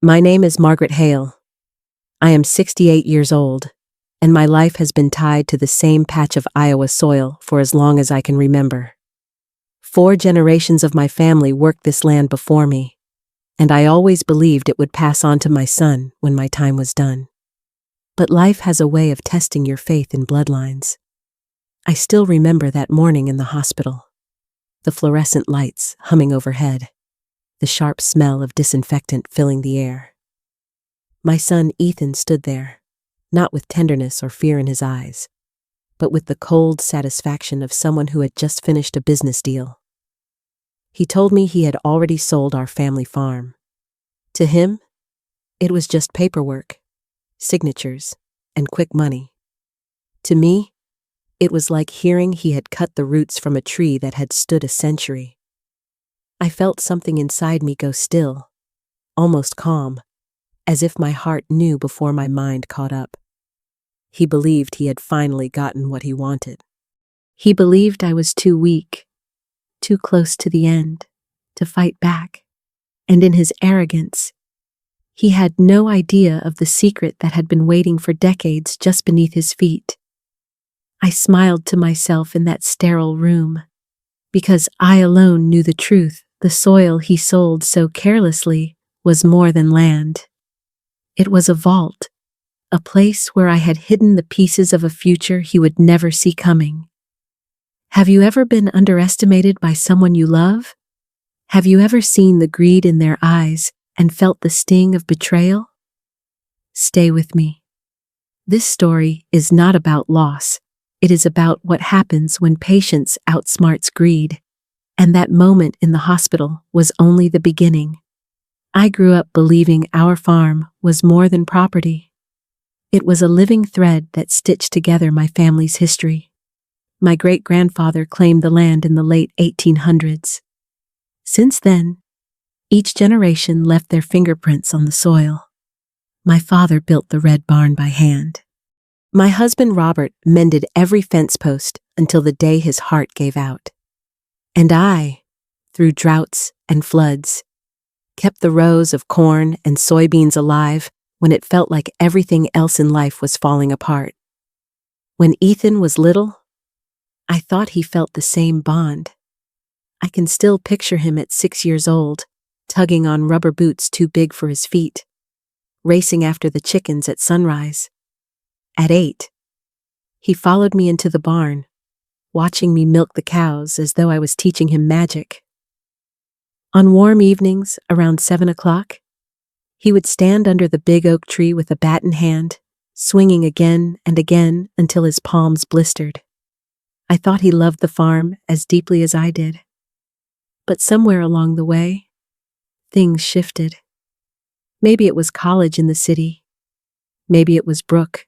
My name is Margaret Hale. I am 68 years old, and my life has been tied to the same patch of Iowa soil for as long as I can remember. 4 generations of my family worked this land before me, and I always believed it would pass on to my son when my time was done. But life has a way of testing your faith in bloodlines. I still remember that morning in the hospital, the fluorescent lights humming overhead, the sharp smell of disinfectant filling the air. My son Ethan stood there, not with tenderness or fear in his eyes, but with the cold satisfaction of someone who had just finished a business deal. He told me he had already sold our family farm. To him, it was just paperwork, signatures, and quick money. To me, it was like hearing he had cut the roots from a tree that had stood a century. I felt something inside me go still, almost calm, as if my heart knew before my mind caught up. He believed he had finally gotten what he wanted. He believed I was too weak, too close to the end, to fight back. And in his arrogance, he had no idea of the secret that had been waiting for decades just beneath his feet. I smiled to myself in that sterile room, because I alone knew the truth. The soil he sold so carelessly was more than land. It was a vault, a place where I had hidden the pieces of a future he would never see coming. Have you ever been underestimated by someone you love? Have you ever seen the greed in their eyes and felt the sting of betrayal? Stay with me. This story is not about loss. It is about what happens when patience outsmarts greed. And that moment in the hospital was only the beginning. I grew up believing our farm was more than property. It was a living thread that stitched together my family's history. My great-grandfather claimed the land in the late 1800s. Since then, each generation left their fingerprints on the soil. My father built the red barn by hand. My husband Robert mended every fence post until the day his heart gave out. And I, through droughts and floods, kept the rows of corn and soybeans alive when it felt like everything else in life was falling apart. When Ethan was little, I thought he felt the same bond. I can still picture him at 6 years old, tugging on rubber boots too big for his feet, racing after the chickens at sunrise. At 8, he followed me into the barn, watching me milk the cows as though I was teaching him magic. On warm evenings, around 7 o'clock, he would stand under the big oak tree with a bat in hand, swinging again and again until his palms blistered. I thought he loved the farm as deeply as I did. But somewhere along the way, things shifted. Maybe it was college in the city. Maybe it was Brooke,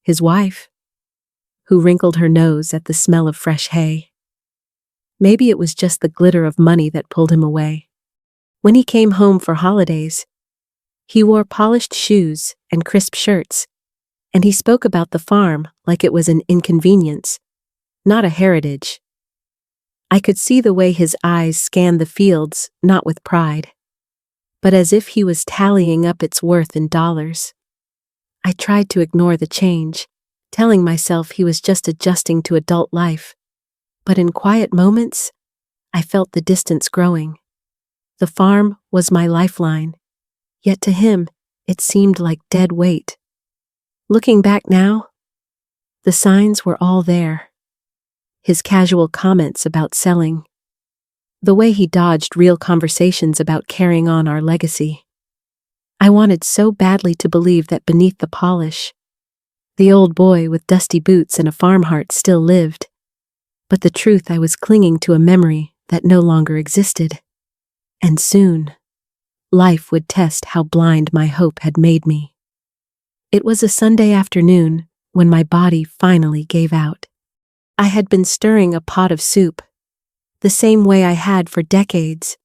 his wife, who wrinkled her nose at the smell of fresh hay. Maybe it was just the glitter of money that pulled him away. When he came home for holidays, he wore polished shoes and crisp shirts, and he spoke about the farm like it was an inconvenience, not a heritage. I could see the way his eyes scanned the fields, not with pride, but as if he was tallying up its worth in dollars. I tried to ignore the change, telling myself he was just adjusting to adult life. But in quiet moments, I felt the distance growing. The farm was my lifeline, yet to him, it seemed like dead weight. Looking back now, the signs were all there. His casual comments about selling, the way he dodged real conversations about carrying on our legacy. I wanted so badly to believe that beneath the polish, the old boy with dusty boots and a farm heart still lived. But the truth, I was clinging to a memory that no longer existed. And soon, life would test how blind my hope had made me. It was a Sunday afternoon when my body finally gave out. I had been stirring a pot of soup, the same way I had for decades,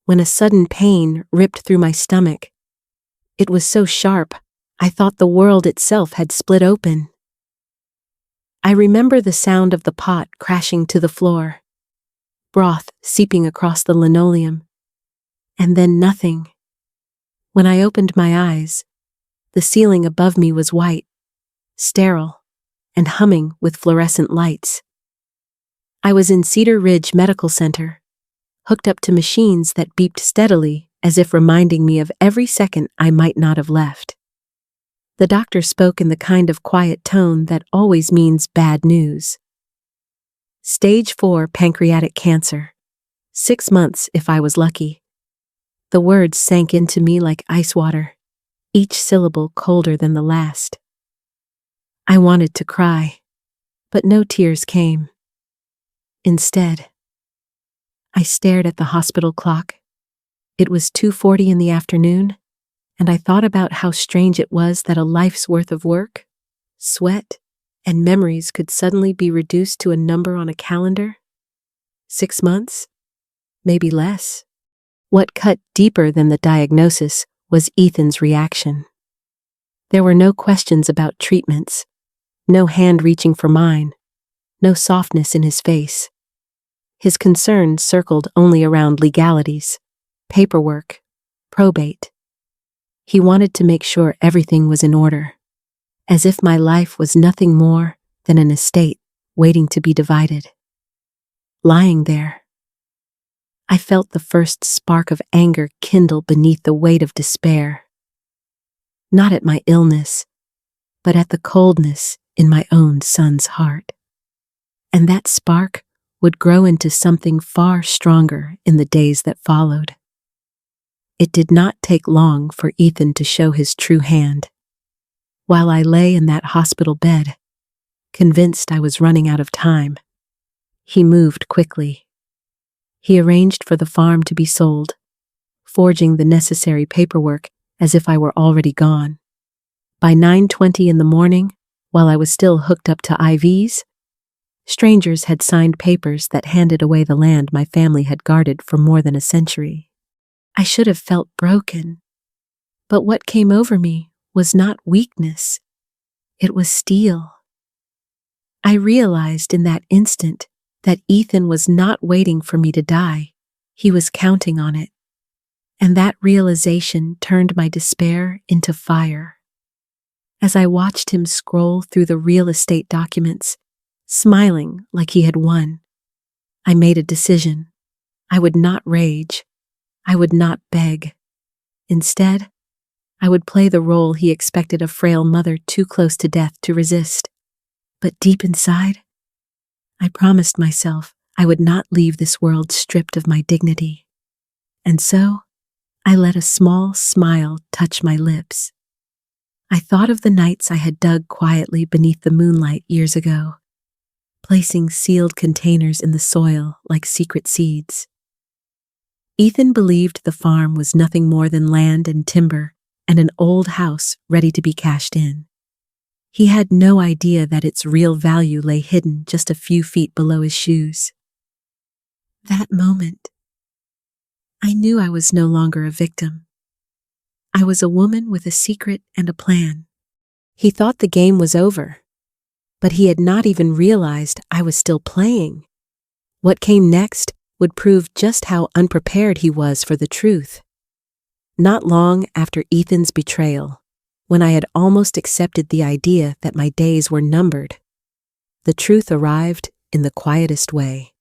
when a sudden pain ripped through my stomach. It was so sharp, I thought the world itself had split open. I remember the sound of the pot crashing to the floor, broth seeping across the linoleum, and then nothing. When I opened my eyes, the ceiling above me was white, sterile, and humming with fluorescent lights. I was in Cedar Ridge Medical Center, hooked up to machines that beeped steadily as if reminding me of every second I might not have left. The doctor spoke in the kind of quiet tone that always means bad news. Stage 4 pancreatic cancer. 6 months if I was lucky. The words sank into me like ice water, each syllable colder than the last. I wanted to cry, but no tears came. Instead, I stared at the hospital clock. It was 2:40 in the afternoon, and I thought about how strange it was that a life's worth of work, sweat, and memories could suddenly be reduced to a number on a calendar. 6 months? Maybe less. What cut deeper than the diagnosis was Ethan's reaction. There were no questions about treatments, no hand reaching for mine, no softness in his face. His concerns circled only around legalities, paperwork, probate. He wanted to make sure everything was in order, as if my life was nothing more than an estate waiting to be divided. Lying there, I felt the first spark of anger kindle beneath the weight of despair. Not at my illness, but at the coldness in my own son's heart. And that spark would grow into something far stronger in the days that followed. It did not take long for Ethan to show his true hand. While I lay in that hospital bed, convinced I was running out of time, he moved quickly. He arranged for the farm to be sold, forging the necessary paperwork as if I were already gone. By 9:20 in the morning, while I was still hooked up to IVs, strangers had signed papers that handed away the land my family had guarded for more than a century. I should have felt broken, but what came over me was not weakness. It was steel. I realized in that instant that Ethan was not waiting for me to die. He was counting on it. And that realization turned my despair into fire. As I watched him scroll through the real estate documents, smiling like he had won, I made a decision. I would not rage. I would not beg. Instead, I would play the role he expected a frail mother too close to death to resist. But deep inside, I promised myself I would not leave this world stripped of my dignity. And so, I let a small smile touch my lips. I thought of the nights I had dug quietly beneath the moonlight years ago, placing sealed containers in the soil like secret seeds. Ethan believed the farm was nothing more than land and timber and an old house ready to be cashed in. He had no idea that its real value lay hidden just a few feet below his shoes. That moment, I knew I was no longer a victim. I was a woman with a secret and a plan. He thought the game was over, but he had not even realized I was still playing. What came next would prove just how unprepared he was for the truth. Not long after Ethan's betrayal, when I had almost accepted the idea that my days were numbered, the truth arrived in the quietest way.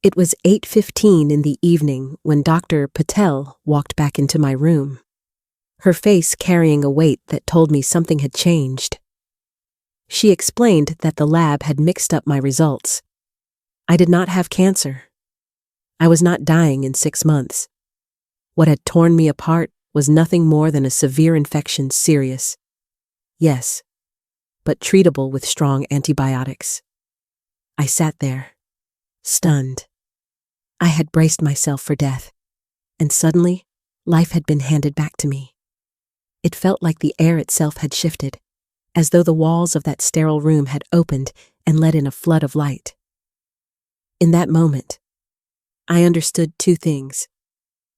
It was 8:15 in the evening when Dr. Patel walked back into my room, her face carrying a weight that told me something had changed. She explained that the lab had mixed up my results. I did not have cancer. I was not dying in 6 months. What had torn me apart was nothing more than a severe infection, serious. Yes, but treatable with strong antibiotics. I sat there, stunned. I had braced myself for death, and suddenly, life had been handed back to me. It felt like the air itself had shifted, as though the walls of that sterile room had opened and let in a flood of light. In that moment, I understood two things.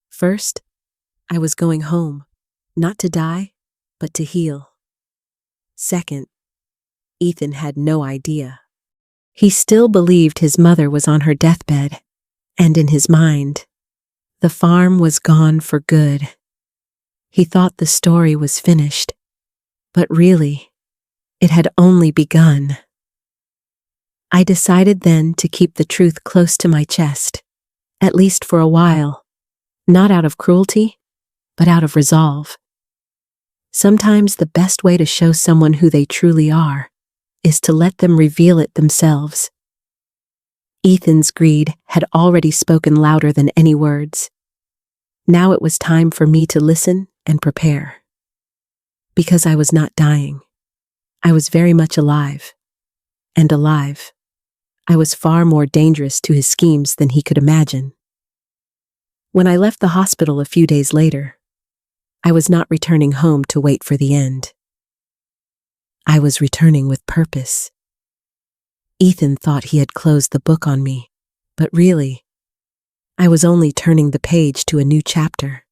First, I was going home, not to die, but to heal. Second, Ethan had no idea. He still believed his mother was on her deathbed, and in his mind, the farm was gone for good. He thought the story was finished, but really, it had only begun. I decided then to keep the truth close to my chest, at least for a while, not out of cruelty, but out of resolve. Sometimes the best way to show someone who they truly are is to let them reveal it themselves. Ethan's greed had already spoken louder than any words. Now it was time for me to listen and prepare. Because I was not dying. I was very much alive. And alive. I was far more dangerous to his schemes than he could imagine. When I left the hospital a few days later, I was not returning home to wait for the end. I was returning with purpose. Ethan thought he had closed the book on me, but really, I was only turning the page to a new chapter.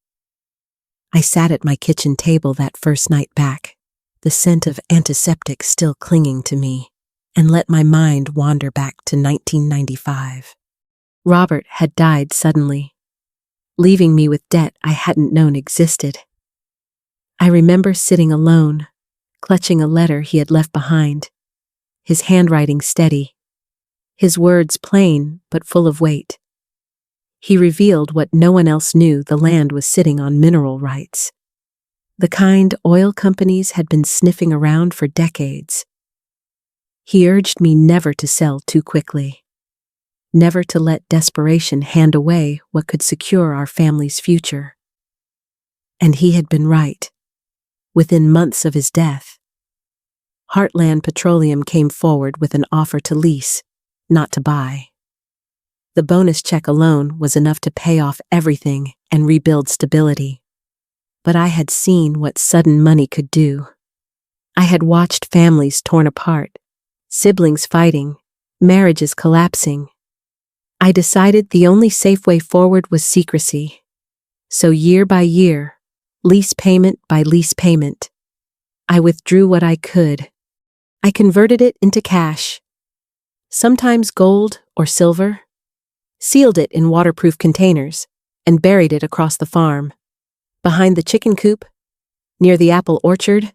I sat at my kitchen table that first night back, the scent of antiseptic still clinging to me, and let my mind wander back to 1995. Robert had died suddenly, leaving me with debt I hadn't known existed. I remember sitting alone, clutching a letter he had left behind, his handwriting steady, his words plain but full of weight. He revealed what no one else knew: the land was sitting on mineral rights. The kind oil companies had been sniffing around for decades. He urged me never to sell too quickly, never to let desperation hand away what could secure our family's future. And he had been right. Within months of his death, Heartland Petroleum came forward with an offer to lease, not to buy. The bonus check alone was enough to pay off everything and rebuild stability. But I had seen what sudden money could do. I had watched families torn apart, siblings fighting, marriages collapsing. I decided the only safe way forward was secrecy. So year by year, lease payment by lease payment, I withdrew what I could. I converted it into cash, sometimes gold or silver, sealed it in waterproof containers, and buried it across the farm, behind the chicken coop, near the apple orchard,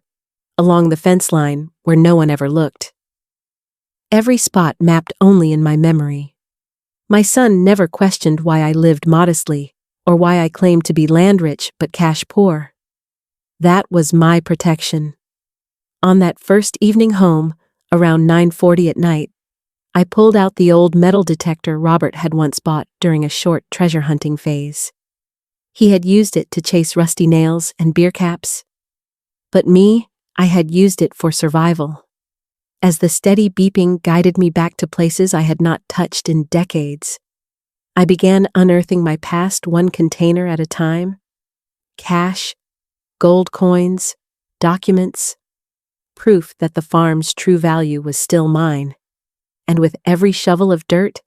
along the fence line where no one ever looked. Every spot mapped only in my memory. My son never questioned why I lived modestly, or why I claimed to be land-rich but cash-poor. That was my protection. On that first evening home, around 9:40 at night, I pulled out the old metal detector Robert had once bought during a short treasure-hunting phase. He had used it to chase rusty nails and beer caps. But me, I had used it for survival. As the steady beeping guided me back to places I had not touched in decades, I began unearthing my past one container at a time. Cash, gold coins, documents, proof that the farm's true value was still mine. And with every shovel of dirt,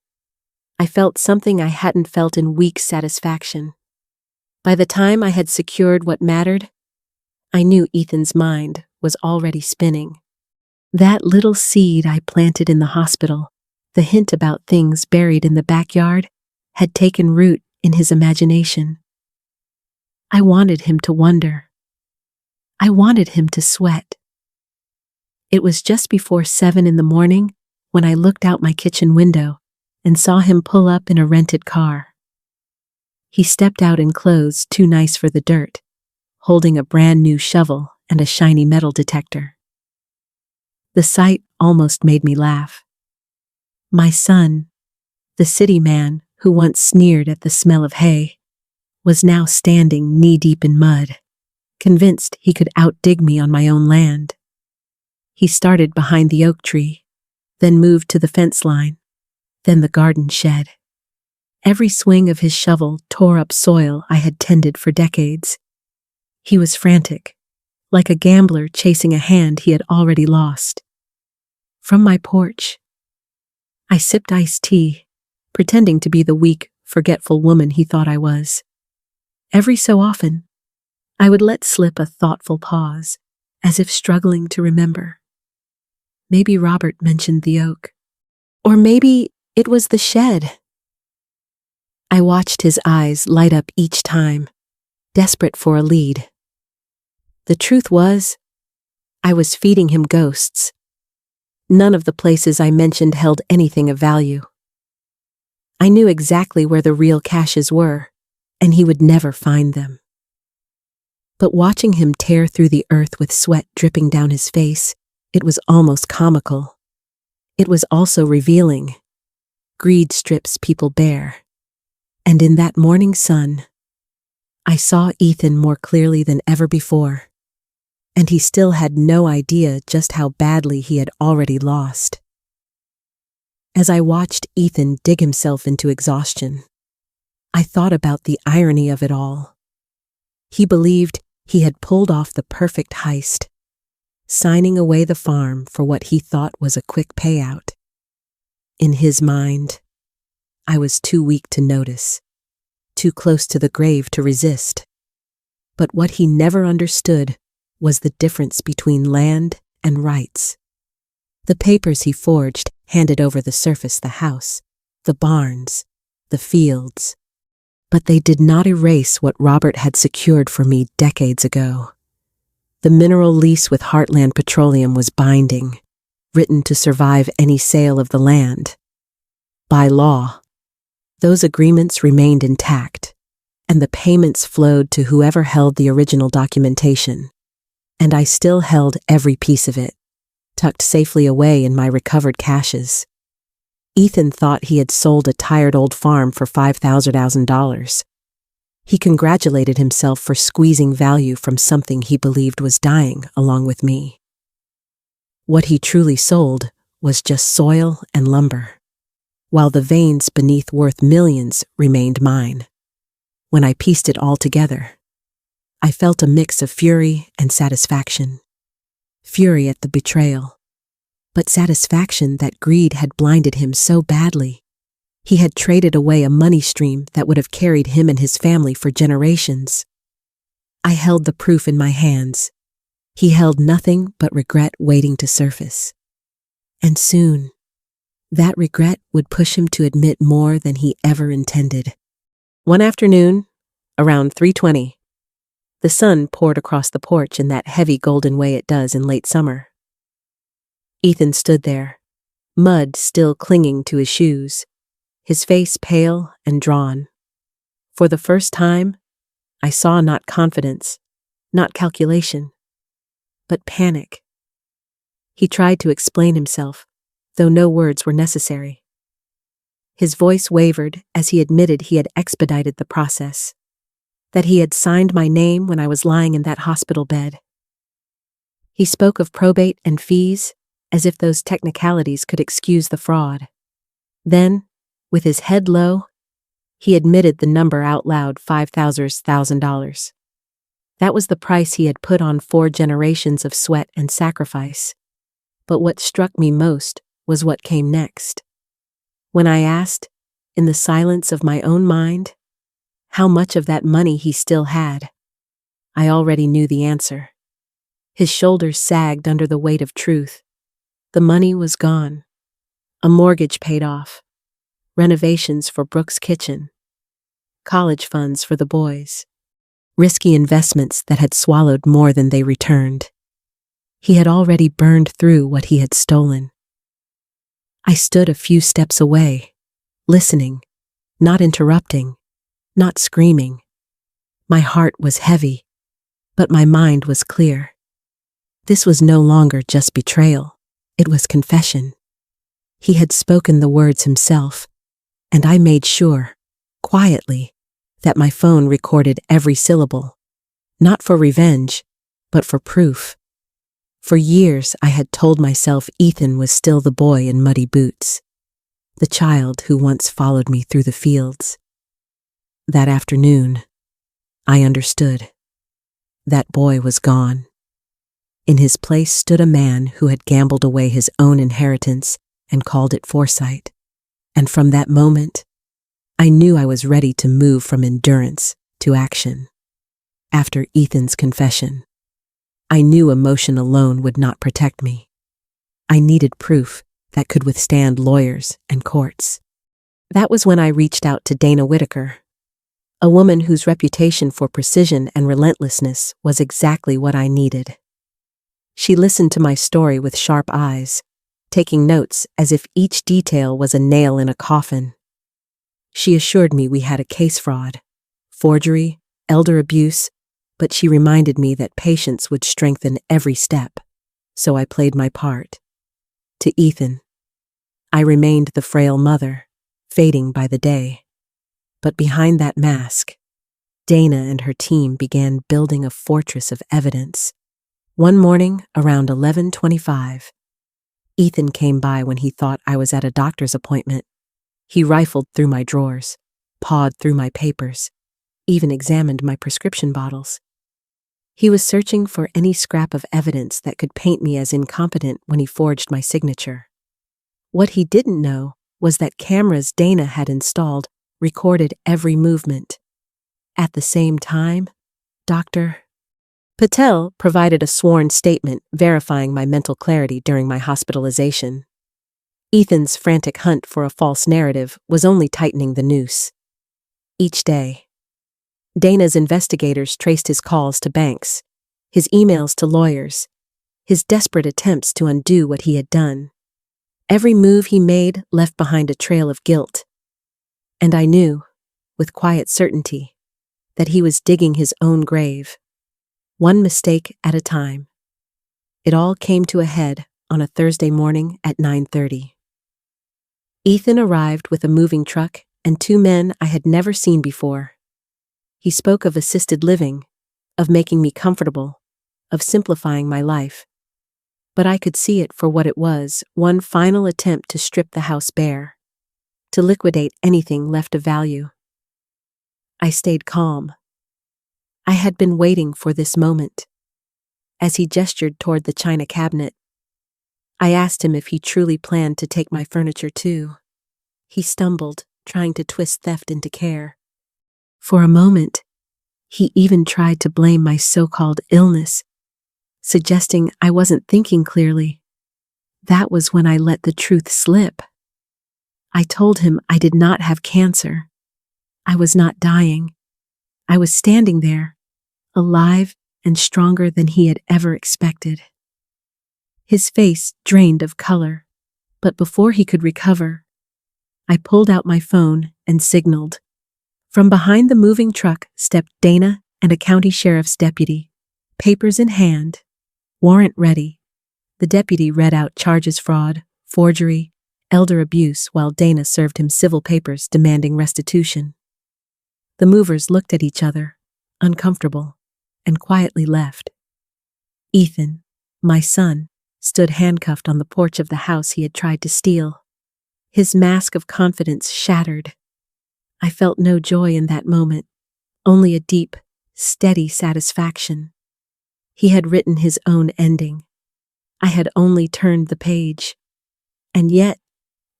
I felt something I hadn't felt in weeks: satisfaction. By the time I had secured what mattered, I knew Ethan's mind was already spinning. That little seed I planted in the hospital, the hint about things buried in the backyard, had taken root in his imagination. I wanted him to wonder. I wanted him to sweat. It was just before 7 in the morning when I looked out my kitchen window and saw him pull up in a rented car. He stepped out in clothes too nice for the dirt, holding a brand new shovel and a shiny metal detector. The sight almost made me laugh. My son, the city man who once sneered at the smell of hay, was now standing knee-deep in mud, convinced he could outdig me on my own land. He started behind the oak tree, then moved to the fence line, then the garden shed. Every swing of his shovel tore up soil I had tended for decades. He was frantic, like a gambler chasing a hand he had already lost. From my porch, I sipped iced tea, pretending to be the weak, forgetful woman he thought I was. Every so often, I would let slip a thoughtful pause, as if struggling to remember. Maybe Robert mentioned the oak. Or maybe it was the shed. I watched his eyes light up each time, desperate for a lead. The truth was, I was feeding him ghosts. None of the places I mentioned held anything of value. I knew exactly where the real caches were, and he would never find them. But watching him tear through the earth with sweat dripping down his face, it was almost comical. It was also revealing. Greed strips people bare. And in that morning sun, I saw Ethan more clearly than ever before. And he still had no idea just how badly he had already lost. As I watched Ethan dig himself into exhaustion, I thought about the irony of it all. He believed he had pulled off the perfect heist, signing away the farm for what he thought was a quick payout. In his mind, I was too weak to notice, too close to the grave to resist. But what he never understood was the difference between land and rights. The papers he forged handed over the surface, the house, the barns, the fields. But they did not erase what Robert had secured for me decades ago. The mineral lease with Heartland Petroleum was binding, written to survive any sale of the land. By law, those agreements remained intact, and the payments flowed to whoever held the original documentation. And I still held every piece of it, tucked safely away in my recovered caches. Ethan thought he had sold a tired old farm for $5,000. He congratulated himself for squeezing value from something he believed was dying along with me. What he truly sold was just soil and lumber, while the veins beneath worth millions remained mine. When I pieced it all together, I felt a mix of fury and satisfaction. Fury at the betrayal, but satisfaction that greed had blinded him so badly. He had traded away a money stream that would have carried him and his family for generations. I held the proof in my hands. He held nothing but regret waiting to surface. And soon, that regret would push him to admit more than he ever intended. One afternoon, around 3:20, the sun poured across the porch in that heavy golden way it does in late summer. Ethan stood there, mud still clinging to his shoes, his face pale and drawn. For the first time, I saw not confidence, not calculation, but panic. He tried to explain himself, though no words were necessary. His voice wavered as he admitted he had expedited the process, that he had signed my name when I was lying in that hospital bed. He spoke of probate and fees as if those technicalities could excuse the fraud. Then, with his head low, he admitted the number out loud, $5,000. That was the price he had put on 4 generations of sweat and sacrifice. But what struck me most was what came next. When I asked, in the silence of my own mind, how much of that money he still had, I already knew the answer. His shoulders sagged under the weight of truth. The money was gone. A mortgage paid off. Renovations for Brooke's kitchen. College funds for the boys. Risky investments that had swallowed more than they returned. He had already burned through what he had stolen. I stood a few steps away, listening, not interrupting, not screaming. My heart was heavy, but my mind was clear. This was no longer just betrayal, it was confession. He had spoken the words himself, and I made sure, quietly, that my phone recorded every syllable, not for revenge, but for proof. For years I had told myself Ethan was still the boy in muddy boots, the child who once followed me through the fields. That afternoon, I understood. That boy was gone. In his place stood a man who had gambled away his own inheritance and called it foresight. And from that moment, I knew I was ready to move from endurance to action. After Ethan's confession, I knew emotion alone would not protect me. I needed proof that could withstand lawyers and courts. That was when I reached out to Dana Whitaker, a woman whose reputation for precision and relentlessness was exactly what I needed. She listened to my story with sharp eyes, taking notes as if each detail was a nail in a coffin. She assured me we had a case: fraud, forgery, elder abuse, but she reminded me that patience would strengthen every step, so I played my part. To Ethan, I remained the frail mother, fading by the day. But behind that mask, Dana and her team began building a fortress of evidence. One morning, around 11:25, Ethan came by when he thought I was at a doctor's appointment. He rifled through my drawers, pawed through my papers, even examined my prescription bottles. He was searching for any scrap of evidence that could paint me as incompetent when he forged my signature. What he didn't know was that cameras Dana had installed recorded every movement. At the same time, Dr. Patel provided a sworn statement verifying my mental clarity during my hospitalization. Ethan's frantic hunt for a false narrative was only tightening the noose. Each day, Dana's investigators traced his calls to banks, his emails to lawyers, his desperate attempts to undo what he had done. Every move he made left behind a trail of guilt. And I knew, with quiet certainty, that he was digging his own grave, one mistake at a time. It all came to a head on a Thursday morning at 9:30. Ethan arrived with a moving truck and two men I had never seen before. He spoke of assisted living, of making me comfortable, of simplifying my life. But I could see it for what it was: one final attempt to strip the house bare, to liquidate anything left of value. I stayed calm. I had been waiting for this moment. As he gestured toward the china cabinet, I asked him if he truly planned to take my furniture too. He stumbled, trying to twist theft into care. For a moment, he even tried to blame my so-called illness, suggesting I wasn't thinking clearly. That was when I let the truth slip. I told him I did not have cancer. I was not dying. I was standing there, alive and stronger than he had ever expected. His face drained of color, but before he could recover, I pulled out my phone and signaled. From behind the moving truck stepped Dana and a county sheriff's deputy, papers in hand, warrant ready. The deputy read out charges: fraud, forgery, elder abuse, while Dana served him civil papers demanding restitution. The movers looked at each other, uncomfortable, and quietly left. Ethan, my son, stood handcuffed on the porch of the house he had tried to steal. His mask of confidence shattered. I felt no joy in that moment, only a deep, steady satisfaction. He had written his own ending. I had only turned the page. And yet,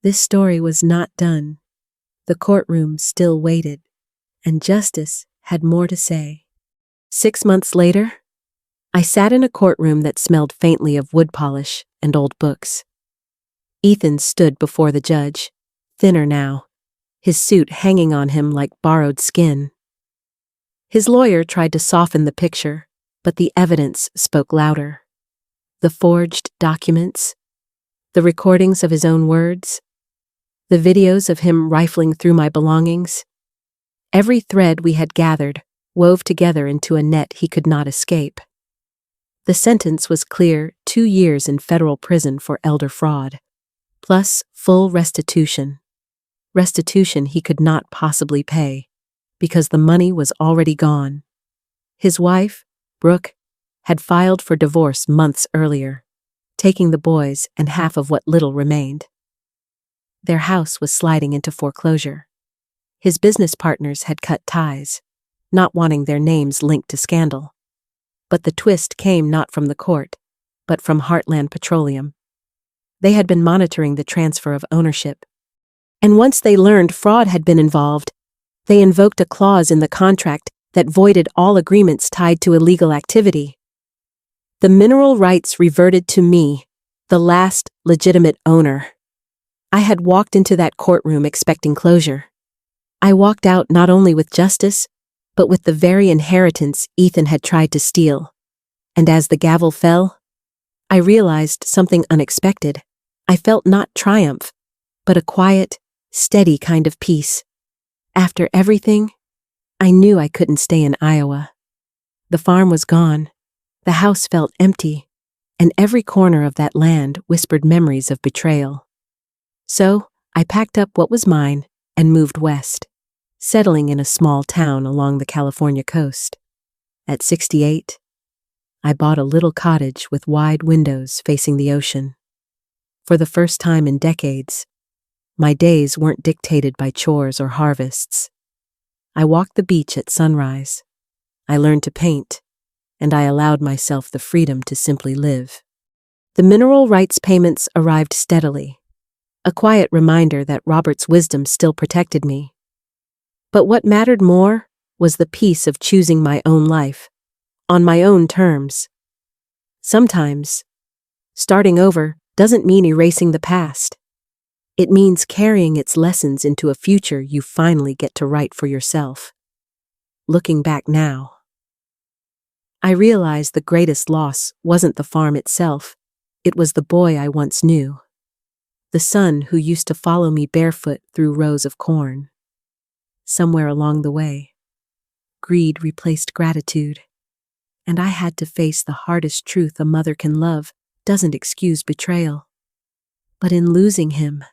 this story was not done. The courtroom still waited, and justice had more to say. 6 months later, I sat in a courtroom that smelled faintly of wood polish and old books. Ethan stood before the judge, thinner now, his suit hanging on him like borrowed skin. His lawyer tried to soften the picture, but the evidence spoke louder. The forged documents, the recordings of his own words, the videos of him rifling through my belongings. Every thread we had gathered wove together into a net he could not escape. The sentence was clear: 2 years in federal prison for elder fraud, plus full restitution. Restitution he could not possibly pay, because the money was already gone. His wife, Brooke, had filed for divorce months earlier, taking the boys and half of what little remained. Their house was sliding into foreclosure. His business partners had cut ties, not wanting their names linked to scandal. But the twist came not from the court, but from Heartland Petroleum. They had been monitoring the transfer of ownership. And once they learned fraud had been involved, they invoked a clause in the contract that voided all agreements tied to illegal activity. The mineral rights reverted to me, the last legitimate owner. I had walked into that courtroom expecting closure. I walked out not only with justice, but with the very inheritance Ethan had tried to steal. And as the gavel fell, I realized something unexpected. I felt not triumph, but a quiet, steady kind of peace. After everything, I knew I couldn't stay in Iowa. The farm was gone, the house felt empty, and every corner of that land whispered memories of betrayal. So, I packed up what was mine and moved west, settling in a small town along the California coast. At 68, I bought a little cottage with wide windows facing the ocean. For the first time in decades, my days weren't dictated by chores or harvests. I walked the beach at sunrise. I learned to paint, and I allowed myself the freedom to simply live. The mineral rights payments arrived steadily, a quiet reminder that Robert's wisdom still protected me. But what mattered more was the peace of choosing my own life, on my own terms. Sometimes, starting over doesn't mean erasing the past. It means carrying its lessons into a future you finally get to write for yourself. Looking back now, I realize the greatest loss wasn't the farm itself, it was the boy I once knew. The son who used to follow me barefoot through rows of corn. Somewhere along the way, greed replaced gratitude, and I had to face the hardest truth a mother can love doesn't excuse betrayal. But in losing him,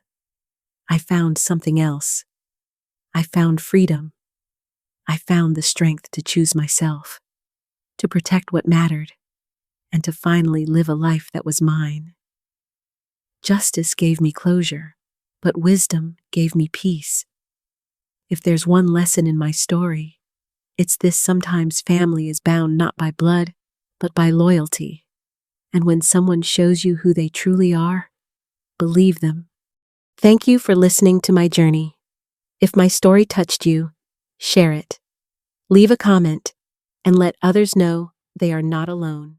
I found something else. I found freedom. I found the strength to choose myself, to protect what mattered, and to finally live a life that was mine. Justice gave me closure, but wisdom gave me peace. If there's one lesson in my story, it's this: sometimes family is bound not by blood, but by loyalty. And when someone shows you who they truly are, believe them. Thank you for listening to my journey. If my story touched you, share it. Leave a comment and let others know they are not alone.